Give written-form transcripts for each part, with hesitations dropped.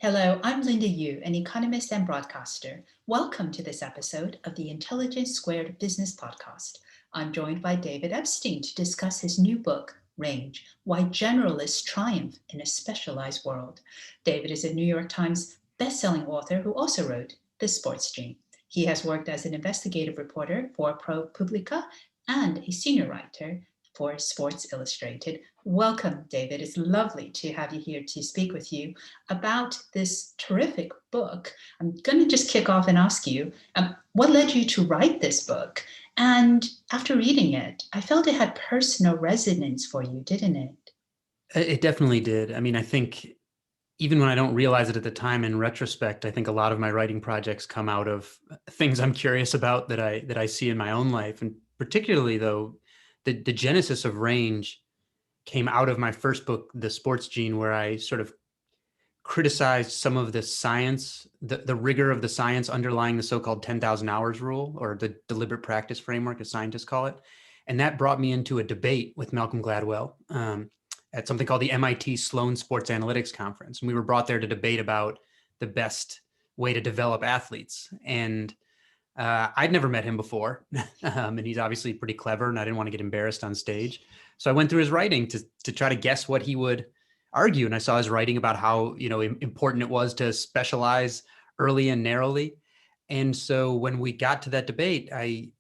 Hello, I'm Linda Yueh, an economist and broadcaster. Welcome to this episode of the Intelligence Squared Business Podcast. I'm joined by David Epstein to discuss his new book, Range: Why Generalists Triumph in a Specialized World. David is a New York Times bestselling author who also wrote The Sports Gene. He has worked as an investigative reporter for ProPublica and a senior writer for Sports Illustrated. Welcome, David. It's lovely to have you here to speak with you about this terrific book. I'm going to just kick off and ask you, what led you to write this book? And after reading it, I felt it had personal resonance for you, didn't it? It definitely did. I mean, I think even when I don't realize it at the time, in retrospect, I think a lot of my writing projects come out of things I'm curious about that I see in my own life. And particularly though, the genesis of Range came out of my first book, The Sports Gene, where I sort of criticized some of the science, the rigor of the science underlying the so-called 10,000 hours rule, or the deliberate practice framework, as scientists call it. And that brought me into a debate with Malcolm Gladwell at something called the MIT Sloan Sports Analytics Conference. And we were brought there to debate about the best way to develop athletes. And I'd never met him before. And he's obviously pretty clever, and I didn't want to get embarrassed on stage. So I went through his writing to try to guess what he would argue. And I saw his writing about how, important it was to specialize early and narrowly. And so when we got to that debate, I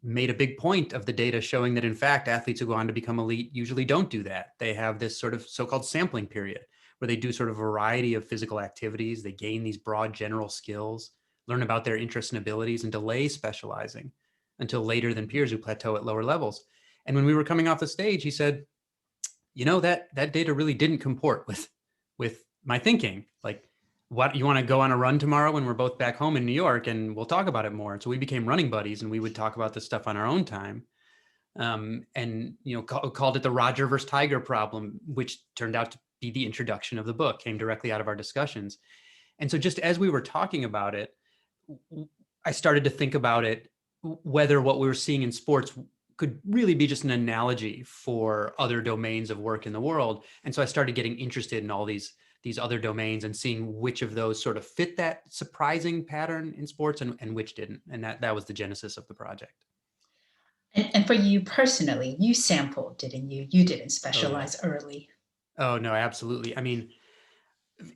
made a big point of the data showing that, in fact, athletes who go on to become elite usually don't do that. They have this sort of so-called sampling period where they do sort of a variety of physical activities. They gain these broad general skills, learn about their interests and abilities, and delay specializing until later than peers who plateau at lower levels. And when we were coming off the stage, he said, that data really didn't comport with my thinking. Like, what, you want to go on a run tomorrow when we're both back home in New York, and we'll talk about it more. So we became running buddies, and we would talk about this stuff on our own time. And called it the Roger versus Tiger problem, which turned out to be the introduction of the book, came directly out of our discussions. And so just as we were talking about it, I started to think about it, whether what we were seeing in sports could really be just an analogy for other domains of work in the world. And so I started getting interested in all these other domains and seeing which of those sort of fit that surprising pattern in sports and which didn't. And that was the genesis of the project. And for you personally, you sampled, didn't you? You didn't Oh, yeah. specialize early. Oh, no, absolutely. I mean,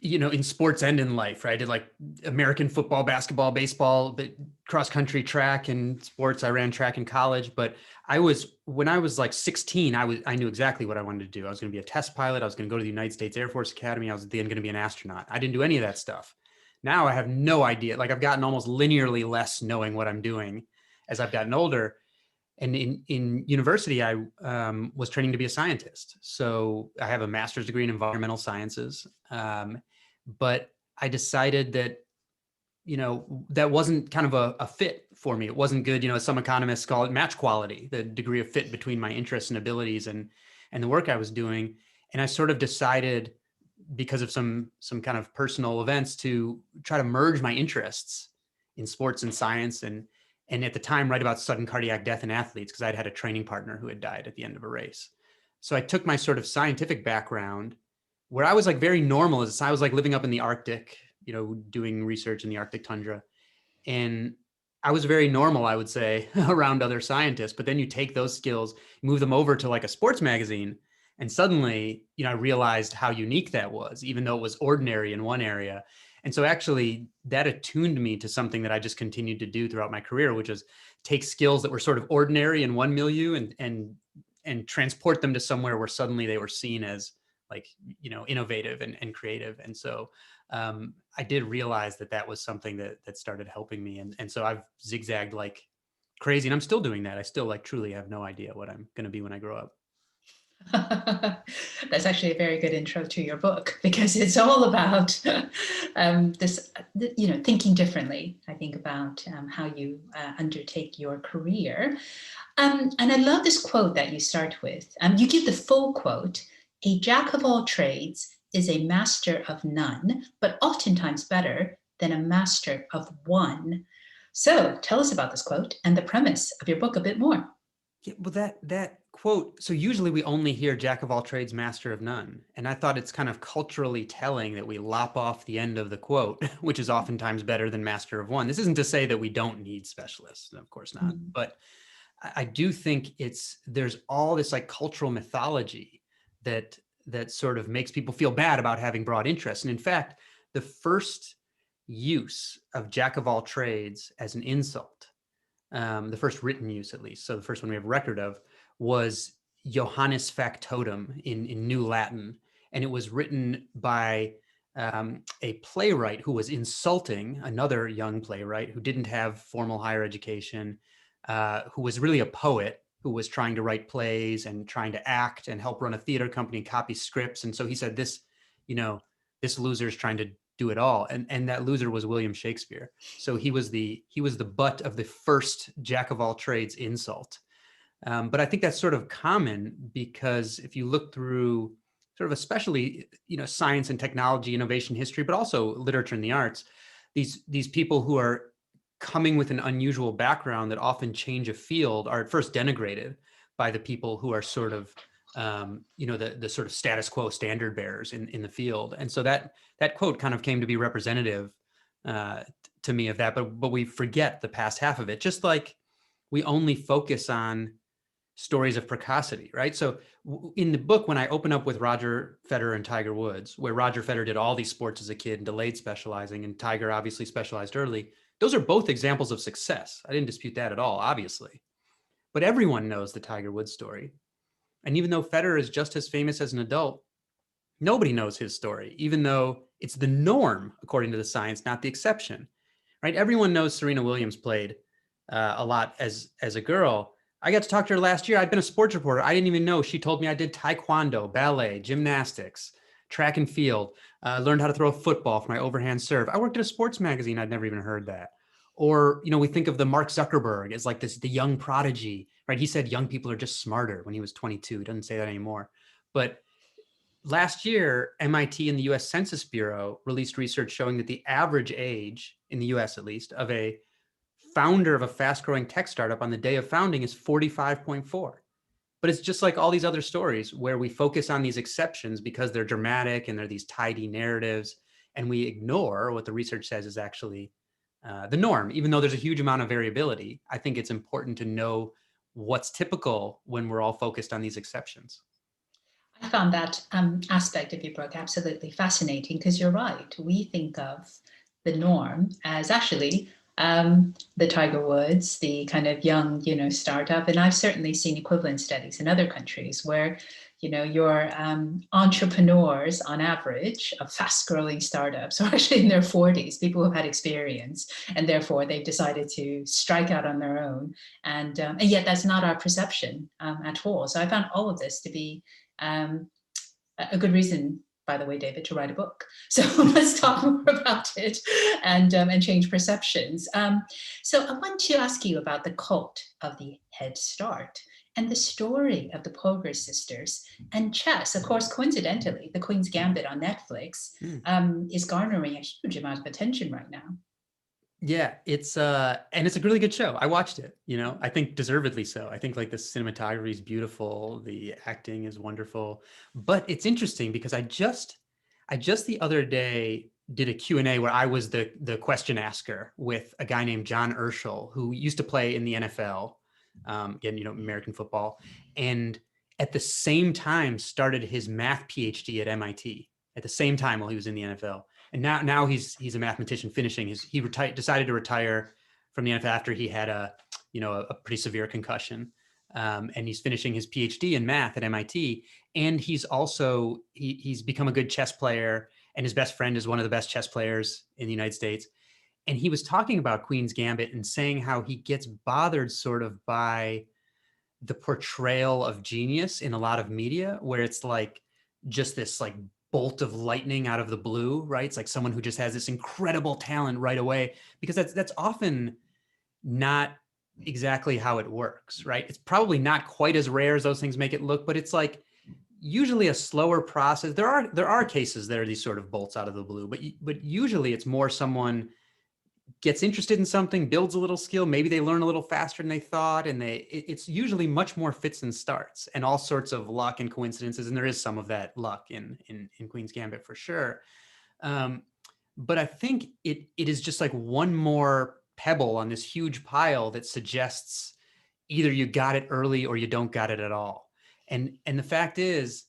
in sports and in life, right? I did like American football, basketball, baseball, but cross country, track, and sports. I ran track in college, but when I was like 16, I knew exactly what I wanted to do. I was going to be a test pilot. I was going to go to the United States Air Force Academy. I was then going to be an astronaut. I didn't do any of that stuff. Now I have no idea. Like, I've gotten almost linearly less knowing what I'm doing as I've gotten older. And in university, I was training to be a scientist. So I have a master's degree in environmental sciences. But I decided that, that wasn't kind of a fit for me. It wasn't good. Some economists call it match quality, the degree of fit between my interests and abilities and the work I was doing. And I sort of decided, because of some kind of personal events, to try to merge my interests in sports and science, and at the time write about sudden cardiac death in athletes, because I'd had a training partner who had died at the end of a race. So I took my sort of scientific background, where I was like very normal, as I was like living up in the Arctic, doing research in the Arctic tundra. And I was very normal, I would say, around other scientists. But then you take those skills, move them over to like a sports magazine, and suddenly, I realized how unique that was, even though it was ordinary in one area. And so actually that attuned me to something that I just continued to do throughout my career, which is take skills that were sort of ordinary in one milieu and transport them to somewhere where suddenly they were seen as like, innovative and creative. And so I did realize that was something that started helping me. And so I've zigzagged like crazy, and I'm still doing that. I still like truly have no idea what I'm going to be when I grow up. That's actually a very good intro to your book, because it's all about this, thinking differently, I think, about how you undertake your career. And I love this quote that you start with. You give the full quote: "A jack of all trades is a master of none, but oftentimes better than a master of one." So tell us about this quote and the premise of your book a bit more. Yeah, well, that quote. So usually we only hear "Jack of all trades, master of none," and I thought it's kind of culturally telling that we lop off the end of the quote, which is oftentimes better than "master of one." This isn't to say that we don't need specialists, of course not, Mm. but I do think there's all this like cultural mythology that sort of makes people feel bad about having broad interests. And in fact, the first use of "Jack of all trades" as an insult, the first written use at least, so the first one we have record of, was Johannes Factotum in New Latin. And it was written by a playwright who was insulting another young playwright who didn't have formal higher education, who was really a poet who was trying to write plays and trying to act and help run a theater company and copy scripts. And so he said, you know, this loser's trying to do it all. And that loser was William Shakespeare. So he was the butt of the first "Jack of all trades" insult. But I think that's sort of common because if you look through sort of especially science and technology, innovation history, but also literature and the arts, these people who are coming with an unusual background that often change a field are at first denigrated by the people who are sort of the sort of status quo standard bearers in the field. And so that quote kind of came to be representative to me of that. But we forget the past half of it, just like we only focus on stories of precocity, right? So in the book, when I open up with Roger Federer and Tiger Woods, where Roger Federer did all these sports as a kid and delayed specializing, and Tiger obviously specialized early, those are both examples of success. I didn't dispute that at all, obviously. But everyone knows the Tiger Woods story. And even though Federer is just as famous as an adult, nobody knows his story, even though it's the norm, according to the science, not the exception, right? Everyone knows Serena Williams played a lot as a girl. I got to talk to her last year. I'd been a sports reporter. I didn't even know. She told me I did taekwondo, ballet, gymnastics, track and field, learned how to throw a football for my overhand serve. I worked at a sports magazine. I'd never even heard that. Or, we think of the Mark Zuckerberg as like the young prodigy, right? He said young people are just smarter when he was 22. He doesn't say that anymore. But last year, MIT and the US Census Bureau released research showing that the average age, in the US at least, of a founder of a fast-growing tech startup on the day of founding is 45.4. But it's just like all these other stories where we focus on these exceptions because they're dramatic and they're these tidy narratives, and we ignore what the research says is actually the norm. Even though there's a huge amount of variability, I think it's important to know what's typical when we're all focused on these exceptions. I found that aspect of your book absolutely fascinating because you're right. We think of the norm as actually the Tiger Woods, the kind of young, startup. And I've certainly seen equivalent studies in other countries where, your entrepreneurs on average of fast growing startups are actually in their 40s, people who've had experience, and therefore they've decided to strike out on their own. And yet that's not our perception at all. So I found all of this to be a good reason, by the way, David, to write a book. So let's talk more about it and change perceptions. So I want to ask you about the cult of the Head Start and the story of the Polger sisters and chess. Of course, coincidentally, The Queen's Gambit on Netflix is garnering a huge amount of attention right now. Yeah, and it's a really good show. I watched it, I think deservedly so. I think like the cinematography is beautiful, the acting is wonderful. But it's interesting because I just the other day did a Q&A where I was the question asker with a guy named John Urschel, who used to play in the NFL, again, American football, and at the same time started his math PhD at MIT at the same time while he was in the NFL. And now he's a mathematician finishing he decided to retire from the NFL after he had a pretty severe concussion. And he's finishing his PhD in math at MIT. And he's also, he's become a good chess player, and his best friend is one of the best chess players in the United States. And he was talking about Queen's Gambit and saying how he gets bothered sort of by the portrayal of genius in a lot of media, where it's like just this like bolt of lightning out of the blue, right? It's like someone who just has this incredible talent right away, because that's often not exactly how it works, right? It's probably not quite as rare as those things make it look, but it's like usually a slower process. There are cases that are these sort of bolts out of the blue, but usually it's more someone gets interested in something, builds a little skill, maybe they learn a little faster than they thought, and it's usually much more fits and starts and all sorts of luck and coincidences, and there is some of that luck in Queen's Gambit for sure. Um, but I think it is just like one more pebble on this huge pile that suggests either you got it early or you don't got it at all. And the fact is,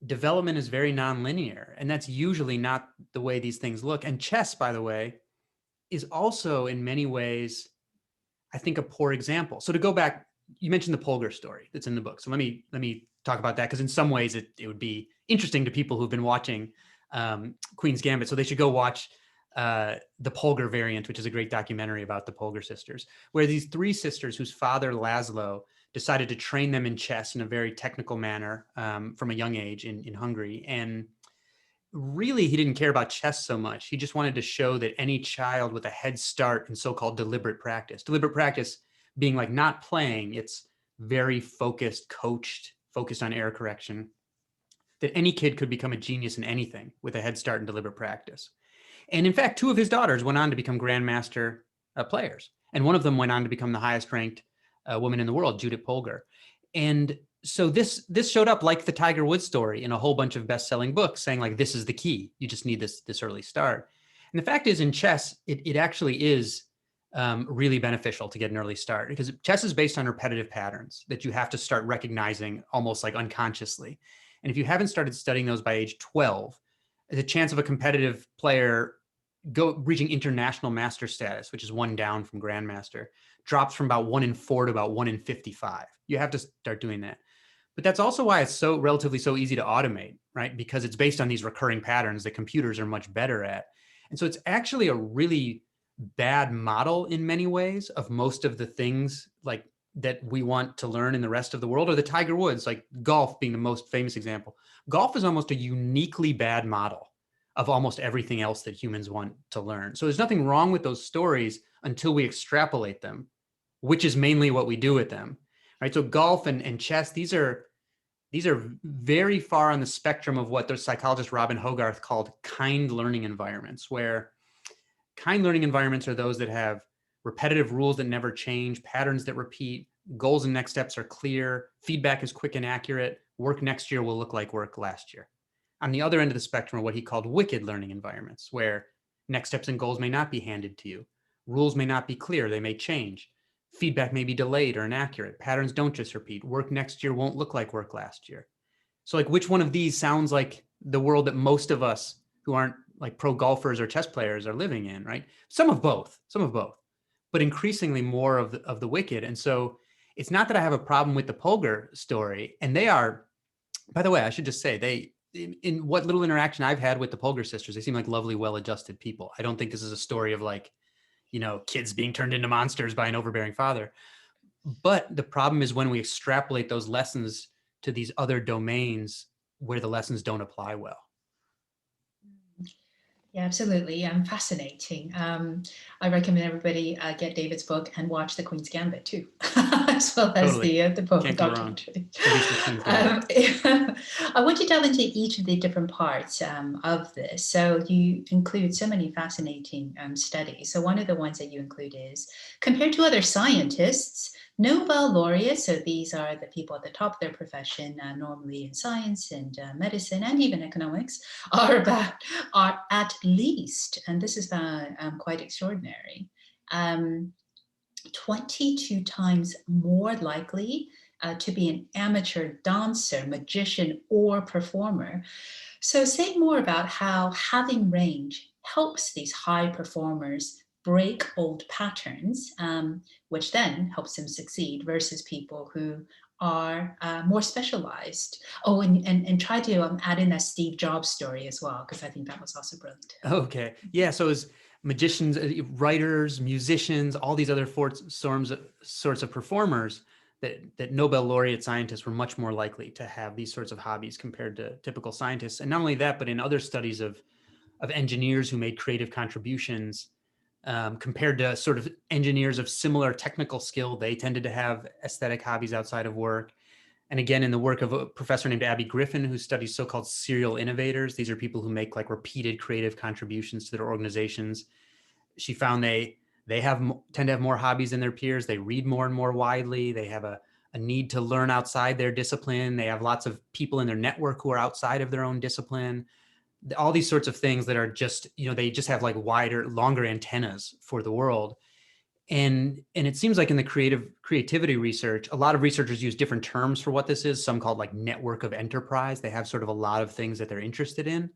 development is very nonlinear, and that's usually not the way these things look. And chess, by the way, is also in many ways, I think, a poor example. So to go back, you mentioned the Polger story that's in the book. So let me talk about that, because in some ways it would be interesting to people who've been watching Queen's Gambit. So they should go watch the Polger Variant, which is a great documentary about the Polger sisters, where these three sisters whose father Laszlo decided to train them in chess in a very technical manner from a young age in Hungary. And really, he didn't care about chess so much. He just wanted to show that any child with a head start in so-called deliberate practice being like not playing, it's very focused, coached, focused on error correction, that any kid could become a genius in anything with a head start in deliberate practice. And in fact, two of his daughters went on to become grandmaster players. And one of them went on to become the highest ranked woman in the world, Judith Polger. And so this showed up like the Tiger Woods story in a whole bunch of best-selling books, saying like, this is the key. You just need this early start. And the fact is, in chess, it actually is really beneficial to get an early start, because chess is based on repetitive patterns that you have to start recognizing almost like unconsciously. And if you haven't started studying those by age 12, the chance of a competitive player reaching international master status, which is one down from grandmaster, drops from about 1 in 4 to about 1 in 55. You have to start doing that. But that's also why it's so relatively so easy to automate, right? Because it's based on these recurring patterns that computers are much better at. And so it's actually a really bad model in many ways of most of the things like that we want to learn in the rest of the world, or the Tiger Woods, like golf being the most famous example. Golf is almost a uniquely bad model of almost everything else that humans want to learn. So there's nothing wrong with those stories until we extrapolate them, which is mainly what we do with them, right? So golf and chess, these are very far on the spectrum of what the psychologist Robin Hogarth called kind learning environments, where kind learning environments are those that have repetitive rules that never change, patterns that repeat, goals and next steps are clear, feedback is quick and accurate, work next year will look like work last year. On the other end of the spectrum are what he called wicked learning environments, where next steps and goals may not be handed to you, rules may not be clear, they may change, feedback may be delayed or inaccurate, patterns don't just repeat, work next year won't look like work last year. So like, which one of these sounds like the world that most of us who aren't like pro golfers or chess players are living in, right? Some of both, but increasingly more of the wicked. And so it's not that I have a problem with the Polger story. And they are, by the way, I should just say, in what little interaction I've had with the Polger sisters, they seem like lovely, well-adjusted people. I don't think this is a story of like, kids being turned into monsters by an overbearing father. But the problem is when we extrapolate those lessons to these other domains where the lessons don't apply well. Yeah, absolutely. Fascinating. I recommend everybody get David's book and watch The Queen's Gambit too, as well as Totally. the book Can't go wrong. documentary. At least with Queen's Gambit. I want to delve into each of the different parts of this. So you include so many fascinating studies. So one of the ones that you include is, compared to other scientists, Nobel laureates, so these are the people at the top of their profession, normally in science and medicine and even economics, are at least, and this is quite extraordinary, 22 times more likely to be an amateur dancer, magician, or performer. So say more about how having range helps these high performers break old patterns, which then helps them succeed, versus people who are more specialized. Oh, and try to add in that Steve Jobs story as well, because I think that was also brilliant. Okay. Yeah. So as magicians, writers, musicians, all these other sorts of performers, that Nobel laureate scientists were much more likely to have these sorts of hobbies compared to typical scientists. And not only that, but in other studies of engineers who made creative contributions, compared to sort of engineers of similar technical skill, they tended to have aesthetic hobbies outside of work. And again, in the work of a professor named Abby Griffin, who studies so-called serial innovators, these are people who make like repeated creative contributions to their organizations. She found they tend to have more hobbies than their peers. They read more and more widely. They have a need to learn outside their discipline. They have lots of people in their network who are outside of their own discipline. All these sorts of things that are just, they just have like wider, longer antennas for the world. And it seems like in the creativity research, a lot of researchers use different terms for what this is. Some called like network of enterprise. They have sort of a lot of things that they're interested in.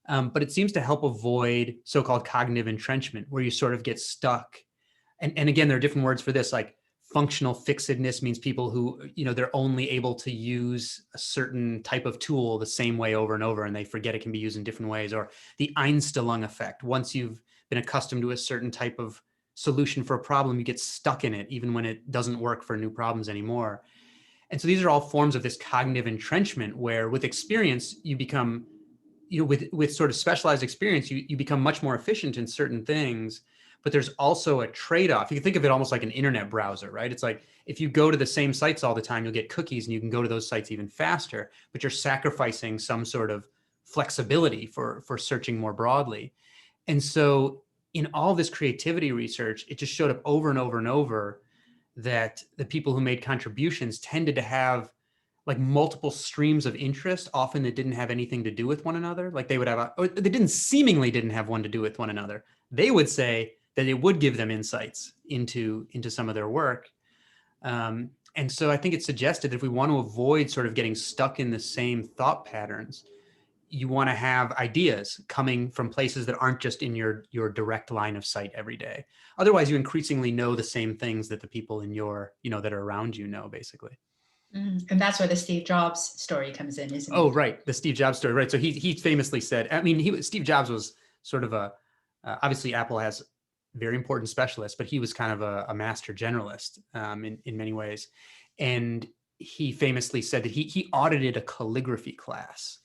But it seems to help avoid so-called cognitive entrenchment, where you sort of get stuck. And again, there are different words for this, like functional fixedness means people who, they're only able to use a certain type of tool the same way over and over, and they forget it can be used in different ways. Or the Einstellung effect. Once you've been accustomed to a certain type of solution for a problem, you get stuck in it, even when it doesn't work for new problems anymore. And so these are all forms of this cognitive entrenchment, where with experience, you become, with sort of specialized experience, you become much more efficient in certain things. But there's also a trade-off. You can think of it almost like an internet browser, right? It's like if you go to the same sites all the time, you'll get cookies and you can go to those sites even faster, but you're sacrificing some sort of flexibility for searching more broadly. And so in all this creativity research, it just showed up over and over and over that the people who made contributions tended to have like multiple streams of interest, often that didn't have anything to do with one another. Like they would have, or they didn't have one to do with one another. They would say that it would give them insights into some of their work. And so I think it suggested that if we want to avoid sort of getting stuck in the same thought patterns, you want to have ideas coming from places that aren't just in your direct line of sight every day. Otherwise, you increasingly know the same things that the people in your, that are around you know, basically. And that's where the Steve Jobs story comes in, isn't it? Oh, right. The Steve Jobs story. Right. So he famously said, Steve Jobs was sort of obviously Apple has very important specialists, but he was kind of a master generalist in many ways. And he famously said that he audited a calligraphy class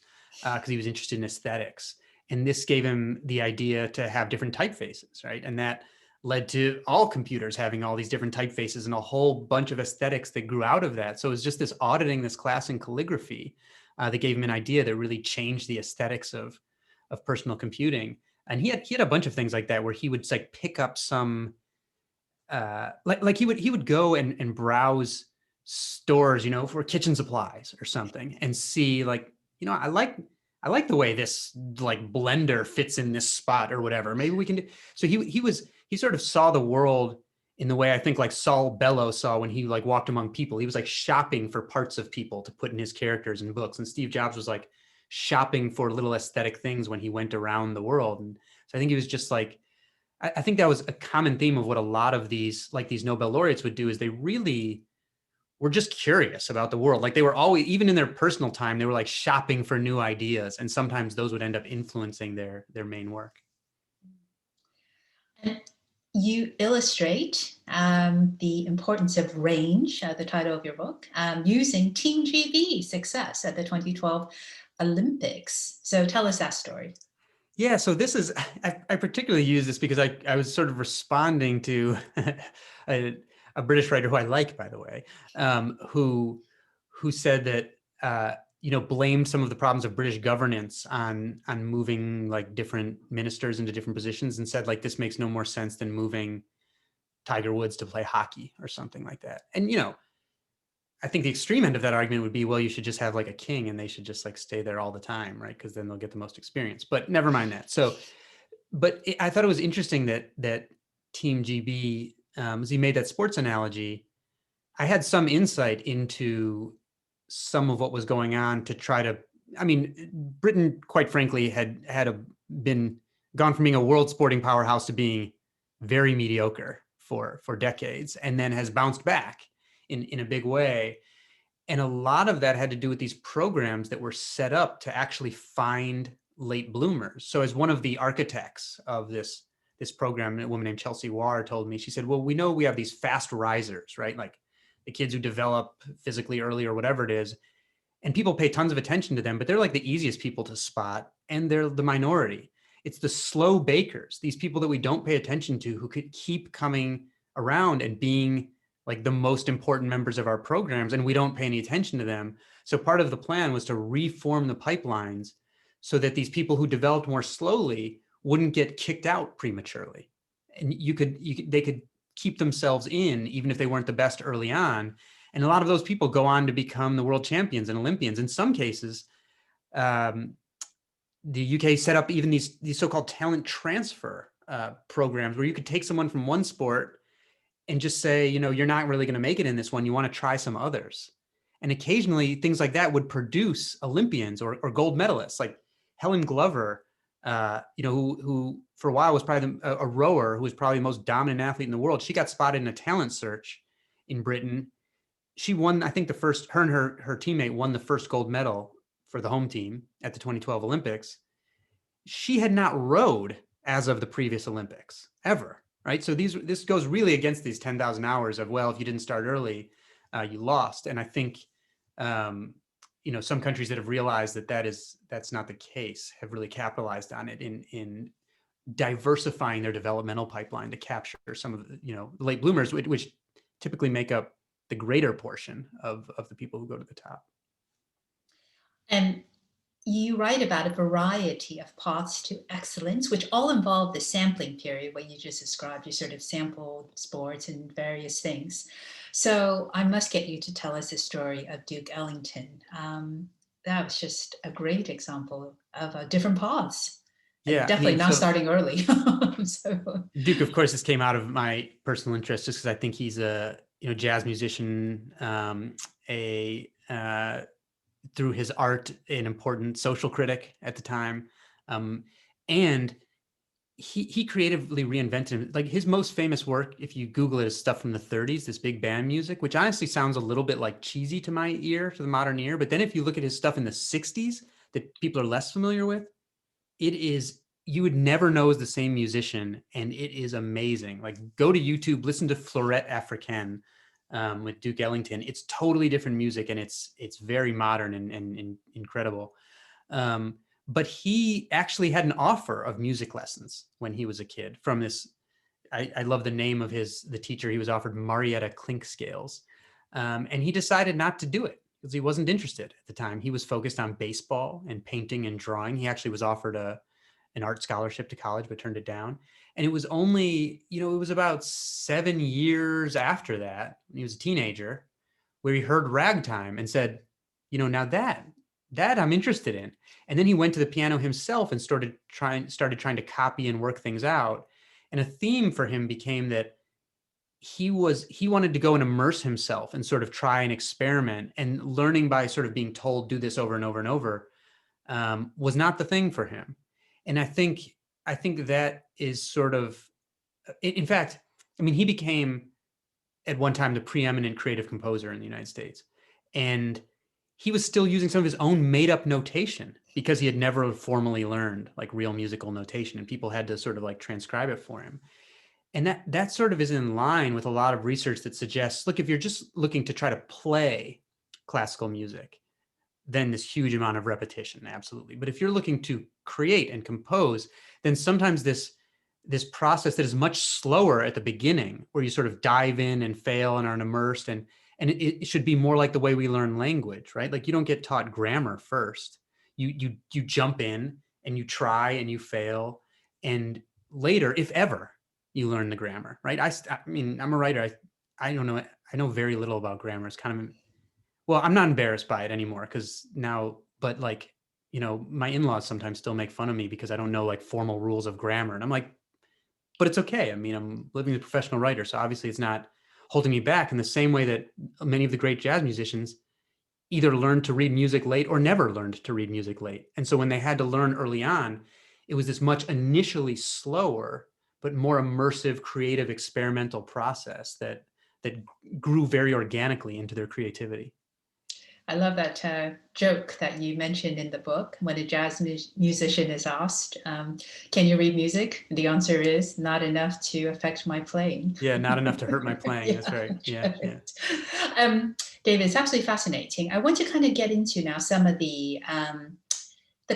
because he was interested in aesthetics. And this gave him the idea to have different typefaces, right? And that led to all computers having all these different typefaces and a whole bunch of aesthetics that grew out of that. So it was just this auditing this class in calligraphy that gave him an idea that really changed the aesthetics of personal computing. And he had a bunch of things like that, where he would like pick up some like he would go and browse stores, for kitchen supplies or something, and see like, I like the way this like blender fits in this spot or whatever. Maybe we can do. So he sort of saw the world in the way I think like Saul Bellow saw when he like walked among people. He was like shopping for parts of people to put in his characters and books. And Steve Jobs was like shopping for little aesthetic things when he went around the world. And so I think he was just like, I think that was a common theme of what a lot of these Nobel laureates would do, is they really were just curious about the world. Like they were always, even in their personal time, they were like shopping for new ideas. And sometimes those would end up influencing their main work. And you illustrate the importance of range, the title of your book, using Team GB success at the 2012 Olympics. So tell us that story. Yeah, so this is, I particularly use this because I was sort of responding to a British writer who I like, by the way, who said that, blamed some of the problems of British governance on moving like different ministers into different positions, and said like, this makes no more sense than moving Tiger Woods to play hockey or something like that. And, I think the extreme end of that argument would be, well, you should just have like a king and they should just like stay there all the time, right? Because then they'll get the most experience. But never mind that. So, but I thought it was interesting that Team GB, as he made that sports analogy, I had some insight into some of what was going on to try to, Britain, quite frankly, had been gone from being a world sporting powerhouse to being very mediocre for decades, and then has bounced back in a big way. And a lot of that had to do with these programs that were set up to actually find late bloomers. So as one of the architects of this program, a woman named Chelsea Warr told me, she said, well, we know we have these fast risers, right? Like the kids who develop physically early or whatever it is, and people pay tons of attention to them, but they're like the easiest people to spot, and they're the minority. It's the slow bakers, these people that we don't pay attention to, who could keep coming around and being like the most important members of our programs, and we don't pay any attention to them. So part of the plan was to reform the pipelines so that these people who developed more slowly wouldn't get kicked out prematurely. and they could keep themselves in even if they weren't the best early on. And a lot of those people go on to become the world champions and Olympians. In some cases, the UK set up even these so-called talent transfer programs where you could take someone from one sport and just say, you're not really going to make it in this one. You want to try some others. And occasionally things like that would produce Olympians or gold medalists, like Helen Glover, who for a while was probably a rower who was probably the most dominant athlete in the world. She got spotted in a talent search in Britain. She won, I think her and her teammate won the first gold medal for the home team at the 2012 Olympics. She had not rowed as of the previous Olympics ever, right? So this goes really against these 10,000 hours of, well, if you didn't start early, you lost. And I think, some countries that have realized that's not the case have really capitalized on it in diversifying their developmental pipeline to capture some of the, late bloomers, which typically make up the greater portion of the people who go to the top. And you write about a variety of paths to excellence, which all involve the sampling period, what you just described. You sort of sample sports and various things. So I must get you to tell us the story of Duke Ellington. That was just a great example of different paths. Yeah, Definitely not starting early. So. Duke, of course, this came out of my personal interest just because I think he's a jazz musician, through his art, an important social critic at the time. And he creatively reinvented, like his most famous work, if you Google it, is stuff from the 30s, this big band music, which honestly sounds a little bit like cheesy to my ear, to the modern ear. But then if you look at his stuff in the 60s that people are less familiar with, you would never know is the same musician. And it is amazing. Like, go to YouTube, listen to Fleurette Africaine, with Duke Ellington. It's totally different music, and it's very modern and incredible. But he actually had an offer of music lessons when he was a kid from this. I love the name of the teacher. He was offered Marietta Clinkscales, and he decided not to do it because he wasn't interested at the time. He was focused on baseball and painting and drawing. He actually was offered an art scholarship to college, but turned it down. And it was only, it was about 7 years after that, when he was a teenager, where he heard ragtime and said, now that I'm interested in. And then he went to the piano himself and started trying to copy and work things out. And a theme for him became that he wanted to go and immerse himself and sort of try and experiment, and learning by sort of being told, do this over and over and over, was not the thing for him. And I think that is sort of, in fact, he became at one time the preeminent creative composer in the United States. And he was still using some of his own made up notation because he had never formally learned like real musical notation, and people had to sort of like transcribe it for him. And that sort of is in line with a lot of research that suggests, look, if you're just looking to try to play classical music, then this huge amount of repetition, absolutely. But if you're looking to create and compose, then sometimes this process that is much slower at the beginning, where you sort of dive in and fail and are immersed, and it should be more like the way we learn language, right? Like, you don't get taught grammar first. You jump in and you try and you fail, and later, if ever, you learn the grammar, right? I'm a writer. I don't know. I know very little about grammar. It's kind of, well, I'm not embarrassed by it anymore because now, but like, my in-laws sometimes still make fun of me because I don't know like formal rules of grammar. And I'm like, but it's okay. I'm living as a professional writer. So obviously it's not holding me back, in the same way that many of the great jazz musicians either learned to read music late or never learned to read music late. And so when they had to learn early on, it was this much initially slower, but more immersive, creative, experimental process that grew very organically into their creativity. I love that joke that you mentioned in the book. When a jazz musician is asked, can you read music? The answer is not enough to affect my playing. Yeah, not enough to hurt my playing. That's right. Yeah. David, it's absolutely fascinating. I want to kind of get into now some of the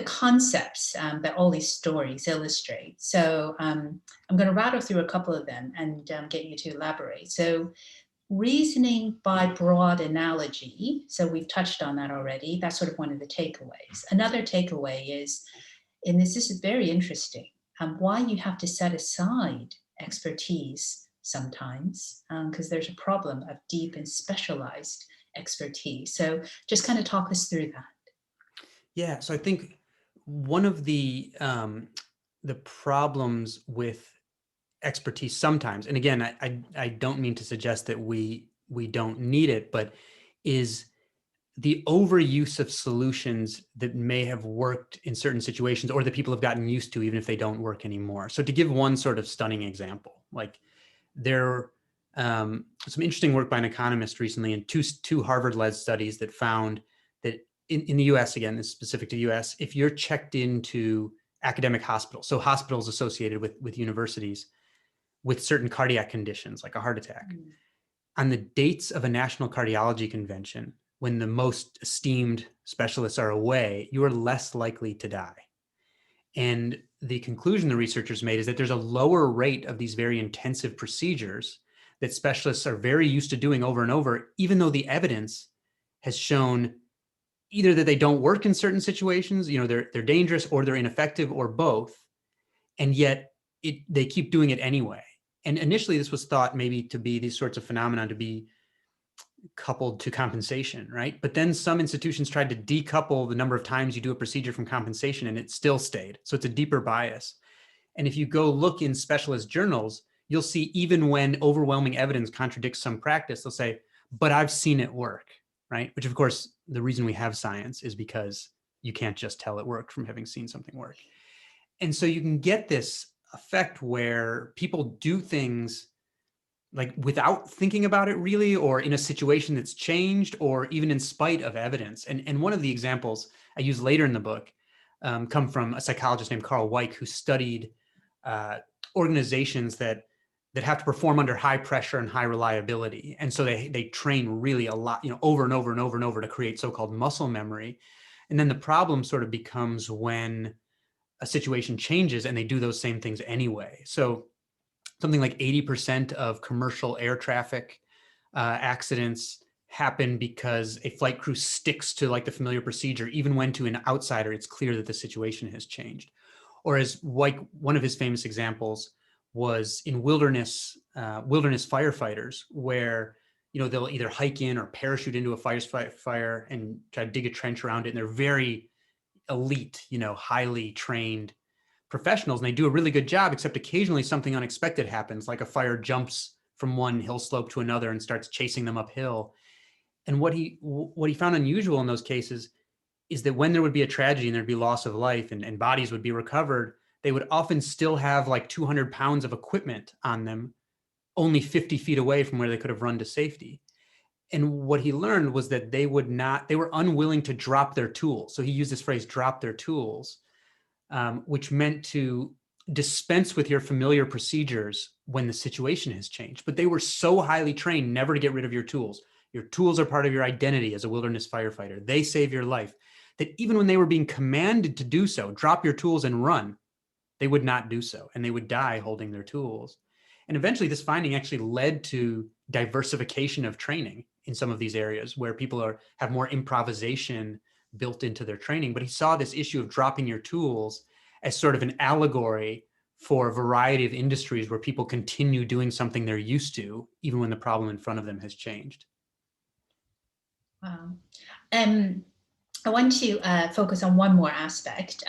concepts that all these stories illustrate. So I'm going to rattle through a couple of them and get you to elaborate. So reasoning by broad analogy. So we've touched on that already. That's sort of one of the takeaways. Another takeaway is, and this is very interesting, why you have to set aside expertise sometimes, because there's a problem of deep and specialized expertise. So just kind of talk us through that. Yeah, so I think one of the problems with expertise sometimes, and again, I don't mean to suggest that we don't need it, but is the overuse of solutions that may have worked in certain situations or that people have gotten used to, even if they don't work anymore. So to give one sort of stunning example, like there some interesting work by an economist recently in two Harvard-led studies that found that in the US, again, this is specific to the US, if you're checked into academic hospitals, so hospitals associated with universities with certain cardiac conditions like a heart attack, on the dates of a national cardiology convention, when the most esteemed specialists are away, you are less likely to die. And the conclusion the researchers made is that there's a lower rate of these very intensive procedures that specialists are very used to doing over and over, even though the evidence has shown either that they don't work in certain situations, they're dangerous, or they're ineffective, or both. And yet they keep doing it anyway. And initially this was thought maybe to be these sorts of phenomena to be coupled to compensation, right? But then some institutions tried to decouple the number of times you do a procedure from compensation, and it still stayed. So it's a deeper bias. And if you go look in specialist journals, you'll see even when overwhelming evidence contradicts some practice, they'll say, but I've seen it work, right? Which of course, the reason we have science is because you can't just tell it worked from having seen something work. And so you can get this effect where people do things like without thinking about it really, or in a situation that's changed, or even in spite of evidence. And one of the examples I use later in the book come from a psychologist named Carl Weick, who studied organizations that have to perform under high pressure and high reliability. And so they train really a lot, over and over and over and over to create so-called muscle memory. And then the problem sort of becomes when a situation changes and they do those same things anyway. So something like 80% of commercial air traffic accidents happen because a flight crew sticks to like the familiar procedure, even when to an outsider, it's clear that the situation has changed. Or as one of his famous examples was in wilderness firefighters, where they'll either hike in or parachute into a fire and try to dig a trench around it, and they're very elite, highly trained professionals, and they do a really good job, except occasionally something unexpected happens, like a fire jumps from one hill slope to another and starts chasing them uphill. And what he found unusual in those cases is that when there would be a tragedy and there'd be loss of life and bodies would be recovered, they would often still have like 200 pounds of equipment on them, only 50 feet away from where they could have run to safety. And what he learned was that they were unwilling to drop their tools. So he used this phrase, drop their tools, which meant to dispense with your familiar procedures when the situation has changed. But they were so highly trained never to get rid of your tools. Your tools are part of your identity as a wilderness firefighter. They save your life. That even when they were being commanded to do so, drop your tools and run, they would not do so. And they would die holding their tools. And eventually this finding actually led to diversification of training in some of these areas where people have more improvisation built into their training. But he saw this issue of dropping your tools as sort of an allegory for a variety of industries where people continue doing something they're used to, even when the problem in front of them has changed. Wow. I want to focus on one more aspect,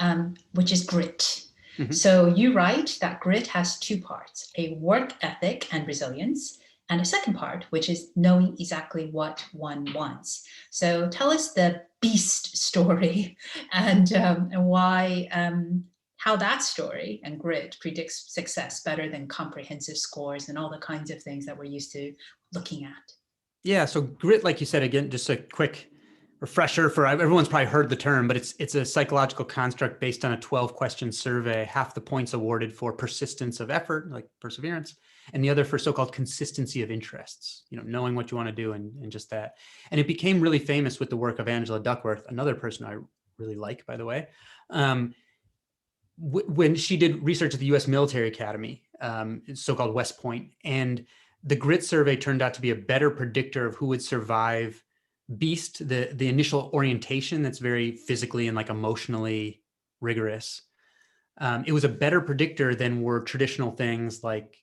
which is grit. Mm-hmm. So you write that grit has two parts, a work ethic and resilience, and a second part, which is knowing exactly what one wants. So tell us the beast story and why, how that story and grit predicts success better than comprehensive scores and all the kinds of things that we're used to looking at. Yeah, so grit, like you said, again, just a quick refresher for everyone's probably heard the term, but it's a psychological construct based on a 12-question survey. Half the points awarded for persistence of effort, like perseverance, and the other for so-called consistency of interests, knowing what you want to do and just that. And it became really famous with the work of Angela Duckworth, another person I really like, by the way, when she did research at the U.S. Military Academy, so-called West Point, and the grit survey turned out to be a better predictor of who would survive BEAST, the initial orientation that's very physically and like emotionally rigorous. It was a better predictor than were traditional things like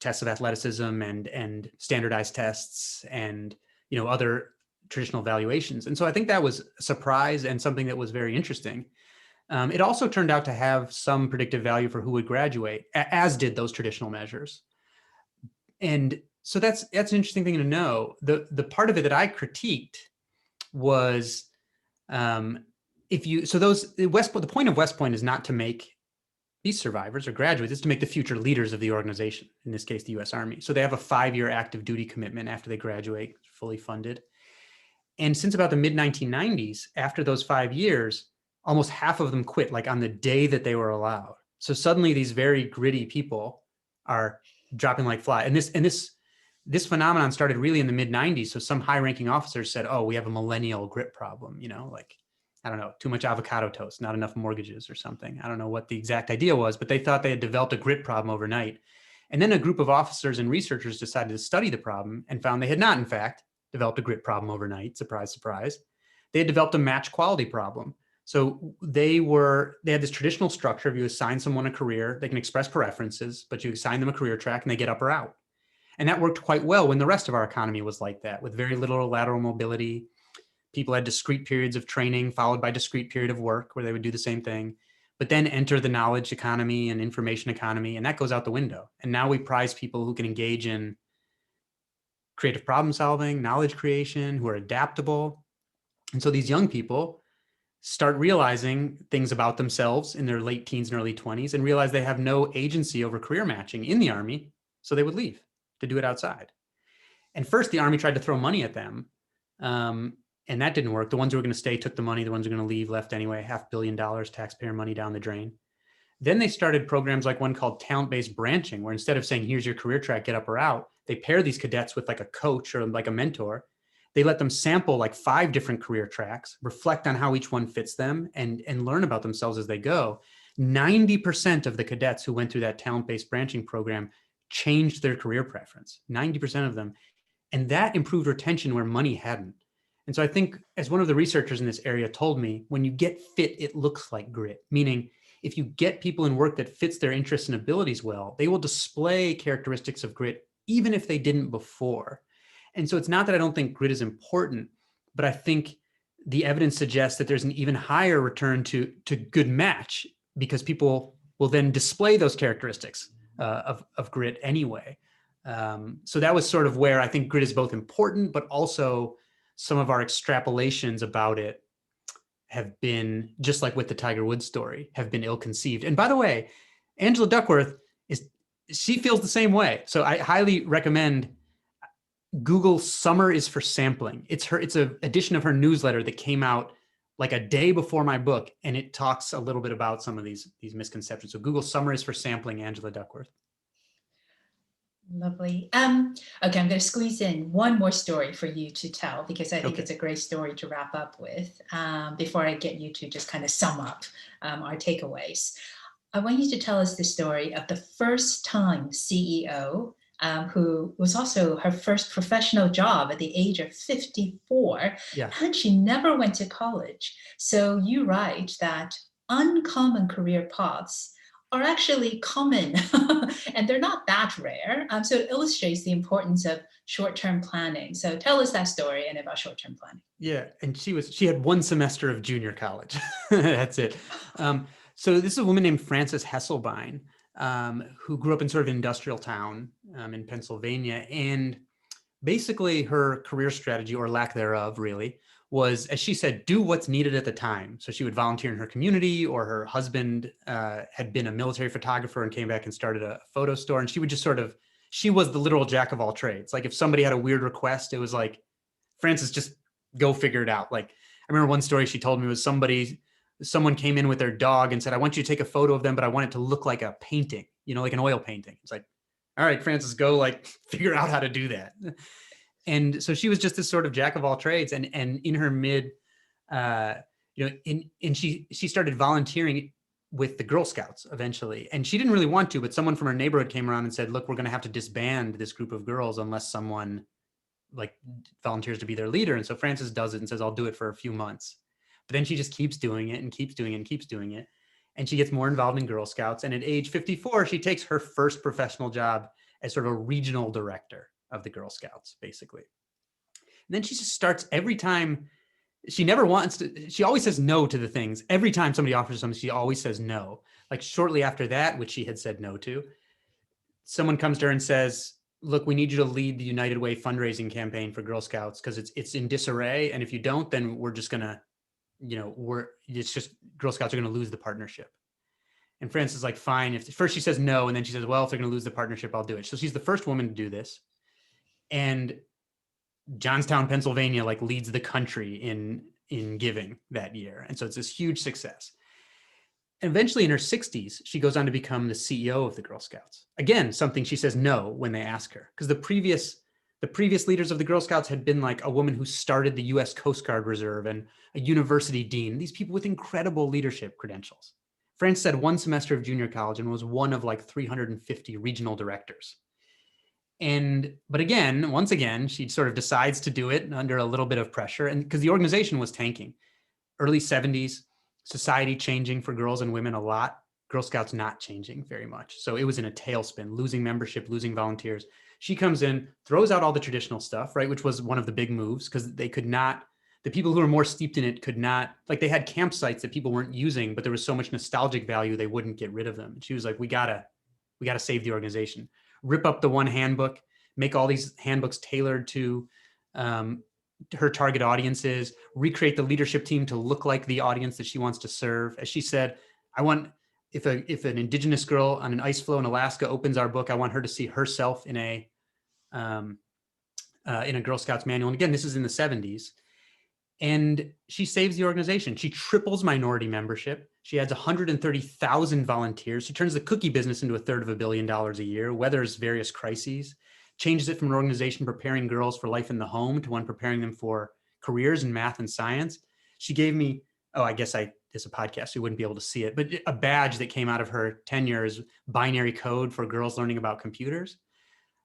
tests of athleticism and standardized tests and, other traditional valuations. And so I think that was a surprise and something that was very interesting. It also turned out to have some predictive value for who would graduate, as did those traditional measures. And so that's an interesting thing to know. The part of it that I critiqued was the point of West Point is not to make these survivors or graduates, it's to make the future leaders of the organization, in this case, the U.S. Army. So they have a 5-year active duty commitment after they graduate, fully funded. And since about the mid-1990s, after those 5 years, almost half of them quit, like on the day that they were allowed. So suddenly these very gritty people are dropping like flies. And this phenomenon started really in the mid-90s. So some high-ranking officers said, oh, we have a millennial grit problem, like, I don't know, too much avocado toast, not enough mortgages or something. I don't know what the exact idea was, but they thought they had developed a grit problem overnight. And then a group of officers and researchers decided to study the problem and found they had not, in fact, developed a grit problem overnight. Surprise, surprise. They had developed a match quality problem. So they had this traditional structure of you assign someone a career, they can express preferences, but you assign them a career track and they get up or out. And that worked quite well when the rest of our economy was like that, with very little lateral mobility. People had discrete periods of training followed by discrete period of work where they would do the same thing, but then enter the knowledge economy and information economy, and that goes out the window. And now we prize people who can engage in creative problem solving, knowledge creation, who are adaptable. And so these young people start realizing things about themselves in their late teens and early 20s and realize they have no agency over career matching in the Army, so they would leave to do it outside. And first, the Army tried to throw money at them, and that didn't work. The ones who were going to stay took the money. The ones who were going to leave left anyway. $500 million taxpayer money down the drain. Then they started programs like one called talent-based branching, where instead of saying, here's your career track, get up or out, they pair these cadets with like a coach or like a mentor. They let them sample like 5 different career tracks, reflect on how each one fits them, and learn about themselves as they go. 90% of the cadets who went through that talent-based branching program changed their career preference, 90% of them. And that improved retention where money hadn't. And so I think, as one of the researchers in this area told me, when you get fit, it looks like grit, meaning if you get people in work that fits their interests and abilities well, they will display characteristics of grit, even if they didn't before. And so it's not that I don't think grit is important, but I think the evidence suggests that there's an even higher return to good match, because people will then display those characteristics of grit anyway. So that was sort of where I think grit is both important, but also some of our extrapolations about it have been, just like with the Tiger Woods story, have been ill-conceived. And by the way, Angela Duckworth she feels the same way. So I highly recommend Google Summer is for Sampling. It's an edition of her newsletter that came out like a day before my book, and it talks a little bit about some of these misconceptions. So Google Summer is for Sampling, Angela Duckworth. Lovely. Okay, I'm going to squeeze in one more story for you to tell, because I think it's a great story to wrap up with, before I get you to just kind of sum up our takeaways. I want you to tell us the story of the first-time CEO, who was also her first professional job at the age of 54, and she never went to college. So you write that uncommon career paths are actually common and they're not that rare. So it illustrates the importance of short-term planning. So tell us that story and about short-term planning. Yeah, and she had 1 semester of junior college. That's it. So this is a woman named Frances Hesselbein, who grew up in sort of an industrial town in Pennsylvania. And basically her career strategy, or lack thereof really, was, as she said, do what's needed at the time. So she would volunteer in her community, or her husband had been a military photographer and came back and started a photo store. And she would just she was the literal jack of all trades. Like if somebody had a weird request, it was like, Frances, just go figure it out. Like I remember one story she told me was someone came in with their dog and said, I want you to take a photo of them, but I want it to look like a painting, like an oil painting. It's like, all right, Frances, go figure out how to do that. And so she was just this sort of jack of all trades. And in her mid, she started volunteering with the Girl Scouts eventually. And she didn't really want to, but someone from her neighborhood came around and said, look, we're going to have to disband this group of girls unless someone volunteers to be their leader. And so Frances does it and says, I'll do it for a few months. But then she just keeps doing it and keeps doing it and keeps doing it. And she gets more involved in Girl Scouts. And at age 54, she takes her first professional job as sort of a regional director of the Girl Scouts, basically. And then she just starts every time. She never wants to, she always says no to the things. Every time somebody offers something, she always says no. Like shortly after that, which she had said no to, someone comes to her and says, look, we need you to lead the United Way fundraising campaign for Girl Scouts because it's in disarray. And if you don't, then we're just going to, it's just Girl Scouts are going to lose the partnership. And Frances is like, fine. If first she says no, and then she says, well, if they're going to lose the partnership, I'll do it. So she's the first woman to do this. And Johnstown, Pennsylvania, like leads the country in giving that year. And so it's this huge success. And eventually in her 60s, she goes on to become the CEO of the Girl Scouts. Again, something she says no when they ask her, because the previous leaders of the Girl Scouts had been like a woman who started the US Coast Guard Reserve and a university dean, these people with incredible leadership credentials. Frances had one semester of junior college and was one of like 350 regional directors. But again, once again, she sort of decides to do it under a little bit of pressure, and because the organization was tanking. Early 70s, society changing for girls and women a lot, Girl Scouts not changing very much. So it was in a tailspin, losing membership, losing volunteers. She comes in, throws out all the traditional stuff, right, which was one of the big moves, because they could not, the people who were more steeped in it could not, like they had campsites that people weren't using, but there was so much nostalgic value, they wouldn't get rid of them. And she was like, we gotta save the organization. Rip up the one handbook, make all these handbooks tailored to her target audiences, recreate the leadership team to look like the audience that she wants to serve. As she said, I want, if an indigenous girl on an ice floe in Alaska opens our book, I want her to see herself in a Girl Scouts manual. And again, this is in the 70s. And she saves the organization. She triples minority membership. She adds 130,000 volunteers. She turns the cookie business into $350 million a year, weathers various crises, changes it from an organization preparing girls for life in the home to one preparing them for careers in math and science. She gave me, it's a podcast, so you wouldn't be able to see it, but a badge that came out of her tenure is binary code for girls learning about computers.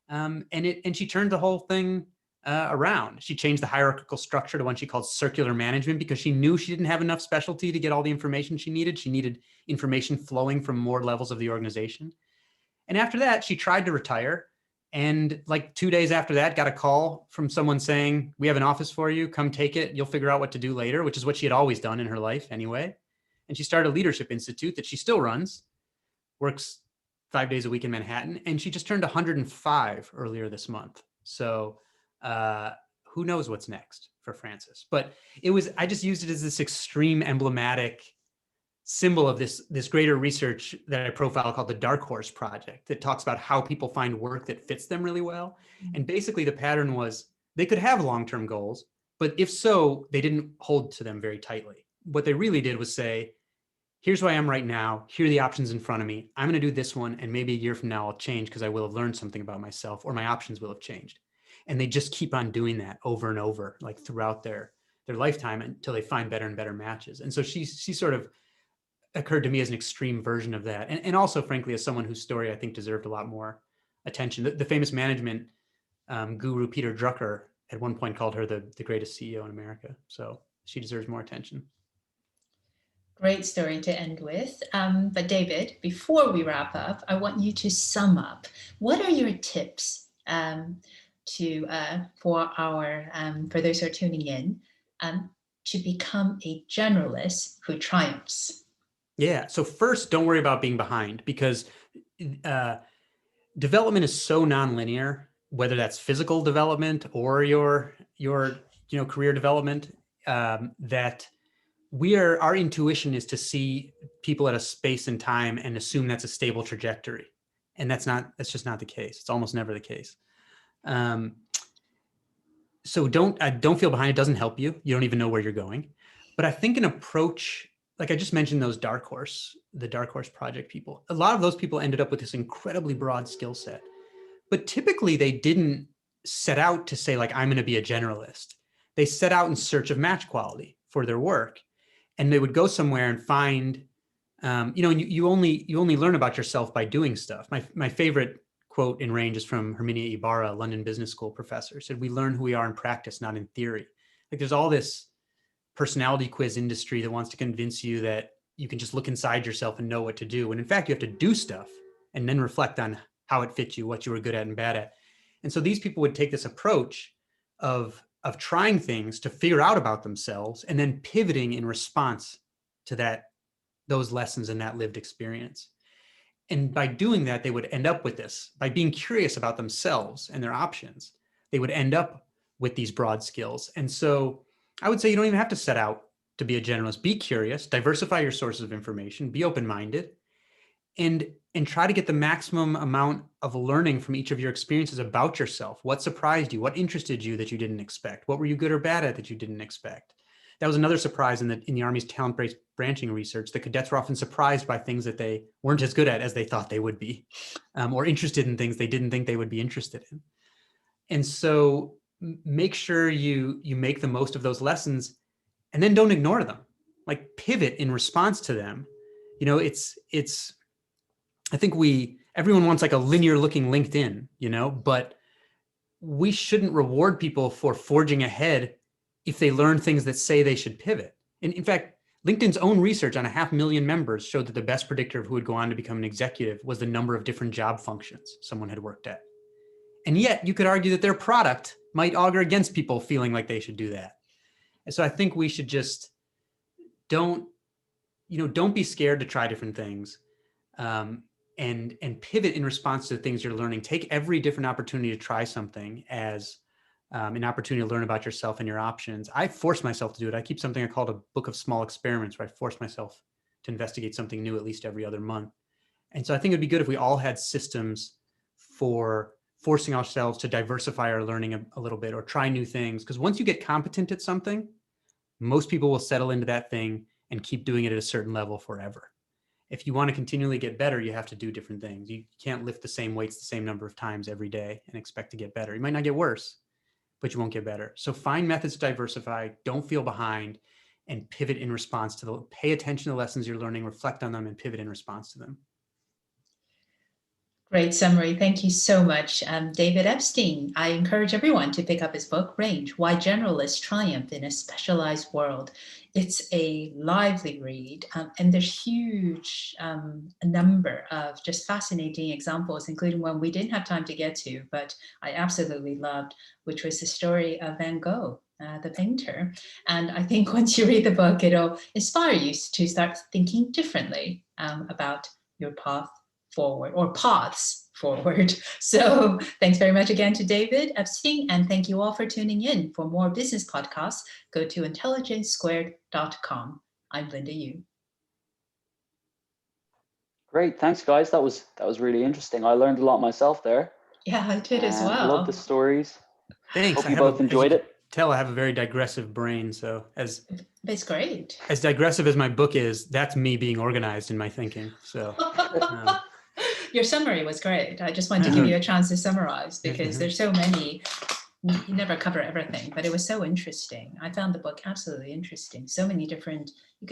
And she turned the whole thing around. She changed the hierarchical structure to one she called circular management, because she knew she didn't have enough specialty to get all the information she needed. She needed information flowing from more levels of the organization. And after that, she tried to retire. And like 2 days after that, got a call from someone saying, we have an office for you. Come take it. You'll figure out what to do later, which is what she had always done in her life anyway. And she started a leadership institute that she still runs, works 5 days a week in Manhattan. And she just turned 105 earlier this month. So who knows what's next for Frances? But I just used it as this extreme emblematic symbol of this greater research that I profile called the Dark Horse Project, that talks about how people find work that fits them really well. And basically the pattern was they could have long-term goals, but if so, they didn't hold to them very tightly. What they really did was say, here's who I am right now. Here are the options in front of me. I'm going to do this one. And maybe a year from now I'll change because I will have learned something about myself, or my options will have changed. And they just keep on doing that over and over, like throughout their lifetime, until they find better and better matches. And so she sort of occurred to me as an extreme version of that. And also, frankly, as someone whose story I think deserved a lot more attention. The famous management guru, Peter Drucker, at one point called her the greatest CEO in America. So she deserves more attention. Great story to end with. But David, before we wrap up, I want you to sum up. What are your tips for those who are tuning in to become a generalist who triumphs? Yeah. So first, don't worry about being behind, because development is so nonlinear, whether that's physical development or your career development, that our intuition is to see people at a space and time and assume that's a stable trajectory. And that's just not the case. It's almost never the case. So don't feel behind. It doesn't help you. You don't even know where you're going. But I think an approach, like I just mentioned, the Dark Horse Project people, a lot of those people ended up with this incredibly broad skill set. But typically they didn't set out to say, like, I'm going to be a generalist. They set out in search of match quality for their work. And they would go somewhere and find, you only learn about yourself by doing stuff. My favorite quote in Range is from Herminia Ibarra, London Business School professor, said, we learn who we are in practice, not in theory. Like, there's all this personality quiz industry that wants to convince you that you can just look inside yourself and know what to do. When in fact, you have to do stuff and then reflect on how it fit you, what you were good at and bad at. And so these people would take this approach of trying things to figure out about themselves and then pivoting in response to those lessons and that lived experience. And by doing that, they would end up with this. By being curious about themselves and their options, they would end up with these broad skills. And so I would say you don't even have to set out to be a generalist. Be curious, diversify your sources of information, be open-minded, and try to get the maximum amount of learning from each of your experiences about yourself. What surprised you? What interested you that you didn't expect? What were you good or bad at that you didn't expect? That was another surprise in the Army's talent-based branching research. The cadets were often surprised by things that they weren't as good at as they thought they would be, or interested in things they didn't think they would be interested in. And so make sure you make the most of those lessons, and then don't ignore them. Like, pivot in response to them. You know, I think everyone wants like a linear looking LinkedIn, but we shouldn't reward people for forging ahead if they learn things that say they should pivot. And in fact, LinkedIn's own research on 500,000 members showed that the best predictor of who would go on to become an executive was the number of different job functions someone had worked at. And yet you could argue that their product might augur against people feeling like they should do that. And so I think we should just don't be scared to try different things, and pivot in response to the things you're learning. Take every different opportunity to try something as an opportunity to learn about yourself and your options. I force myself to do it. I keep something I call a book of small experiments, where I force myself to investigate something new at least every other month. And so I think it'd be good if we all had systems for forcing ourselves to diversify our learning a little bit, or try new things. Because once you get competent at something, most people will settle into that thing and keep doing it at a certain level forever. If you want to continually get better, you have to do different things. You can't lift the same weights the same number of times every day and expect to get better. You might not get worse, but you won't get better. So find methods to diversify, don't feel behind, and pivot in response to pay attention to the lessons you're learning, reflect on them, and pivot in response to them. Great summary. Thank you so much, David Epstein. I encourage everyone to pick up his book, Range, Why Generalists Triumph in a Specialized World. It's a lively read, and there's huge number of just fascinating examples, including one we didn't have time to get to, but I absolutely loved, which was the story of Van Gogh, the painter. And I think once you read the book, it'll inspire you to start thinking differently about your path forward, or paths forward. So thanks very much again to David Epstein, and thank you all for tuning in. For more business podcasts, go to intelligencesquared.com. I'm Linda Yueh. Great, thanks guys. That was really interesting. I learned a lot myself there. Yeah, I did as well. I love the stories. Thanks. Hope you both enjoyed it. I have a very digressive brain, so it's great. As digressive as my book is, that's me being organized in my thinking. So your summary was great. I just wanted to give you a chance to summarize, because there's so many. You never cover everything, but it was so interesting. I found the book absolutely interesting. So many different, you could